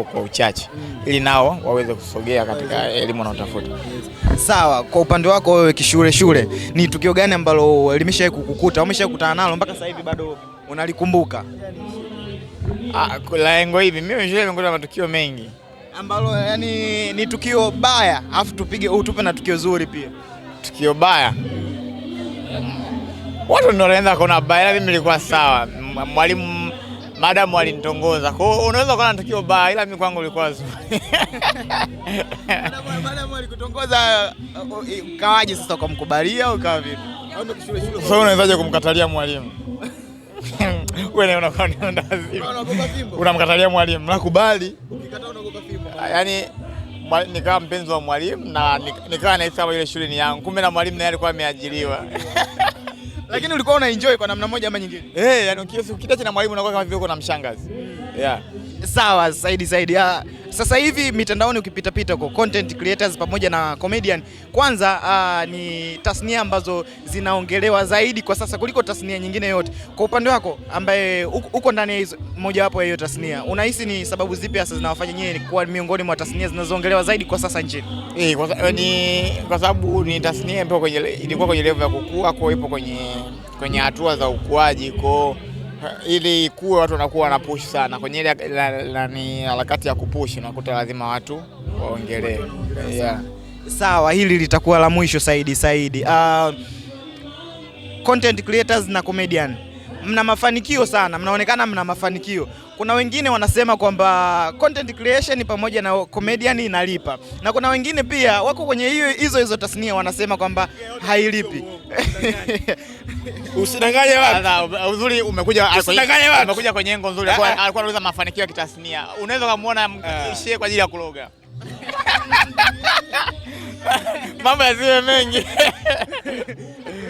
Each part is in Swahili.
kwa uchache ili nao waweze kusogea katika elimu na utafuta. Sawa, kwa upande wako wewe shule, ni tukio gani ambalo limeshawahi kukukuta, umeshakutana nalo mpaka sasa hivi bado unalikumbuka? Lengo hivi mimi shule nimekuta matukio mengi ambalo yani ni tukio baya, afu utupe na tukio zuri pia. Tukio baya, watu ndio wanaanza kuona baya, mimi nilikuwa sawa. Mwalimu madam alinitongoza. Kwa hiyo unaweza kuona tukio baya, ila mimi kwangu ilikuwa zuri. Madam alikutongoza, kawaje sasa ukamkubalia au kawa vipi? Sasa unawezaje kumkatalia mwalimu? Wewe unakuwa ni ndazi. Unamkatalia mwalimu, nakubali. Ukikataa unaogopa fimbo. Yaani nikawa mpenzi wa mwalimu na nikawa naisema ile shule ni yangu. Kumbe na mwalimu naye alikuwa ameajiriwa. Lakini ulikuwa una enjoy kwa namna moja ama nyingine? Yaani ukitacha na mwalimu unakuwa kama vile uko na mshangazi. Yeah. Sawa, Saidi. Sasa hivi mitandaoni ukipita kwa content creators pamoja na comedian, kwanza ni tasnia ambazo zinaongelewa zaidi kwa sasa kuliko tasnia nyingine yote. Kwa upande wako ambaye uko ndani ya hizo moja wapo ya hiyo tasnia, unahisi ni sababu zipi hasa zinawafanya nyinyi kuwa miongoni mwa tasnia zinazoongelewa zaidi kwa sasa nchini? Kwa sababu ni tasnia ilikuwa kwenye level ya kukua, kwa ipo kwenye hatua za ukuaji, kwa ili kuwe watu wanakuwa wanapush sana kwenye ile ni harakati ya kupush, unakuta lazima watu waongelee. Yeah. Sawa, hili litakuwa la mwisho Saidi. Content creators na comedian, mna mafanikio sana, mnaonekana mna mafanikio. Kuna wengine wanasema kwamba content creation pamoja na comedian inalipa, na kuna wengine pia wako kwenye hizo tasnia wanasema kwamba hailipi. Usidanganye wapi? Uzuri umekuja kwenye engo nzuri. Alikuwa anauliza mafanikio ya kitasnia. Unaweza kumuona ishie kwa ajili ya kuloga. Mambo yasiwe mengi.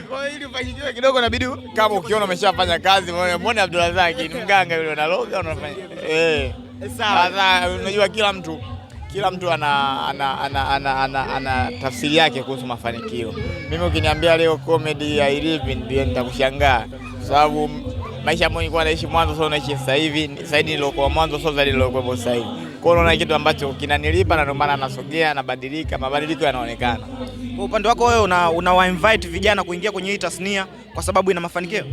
Kwa hiyo ufanikiwe kidogo inabidi kama ukiona umeshafanya kazi, muone Abdulrazak ni mganga yule, analoga unafanya. Sawa. Sasa unajua kila mtu ana tafsiri yake kuhusu mafanikio. Mimi ukiniambia leo comedy ya Ilivi ndio nitakushangaa, sababu maisha ambayo nilikuwa naishi mwanzo sio naishi sasa hivi. Zaidi nilokuwa mwanzo sio zaidi nilokuwa sasa hivi. Kwa hiyo unaona kitu ambacho kinanilipa na ndio maana nasogea, nabadilika, mabadiliko yanaonekana. Kwa upande wako wewe una invite vijana kuingia kwenye hii tasnia kwa sababu ina mafanikio?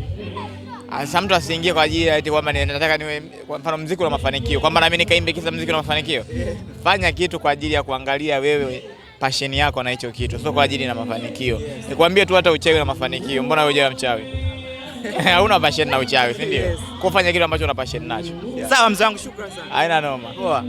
Sasa mtu asiingie kwa ajili ya eti kwamba nataka niwe kwa mfano muziki una mafanikio, kwamba na mimi nikaimbe kisa muziki una mafanikio. Fanya kitu kwa ajili ya kuangalia wewe passion yako na hicho kitu, sio kwa ajili na mafanikio. Nikwambie tu hata uchawi una mafanikio, mbona wewe hujawa mchawi? Hauna passion na uchawi, si ndio? Kufanya kitu ambacho una passion nacho. Sawa mzee wangu, shukrani sana. Haina noma. Poa.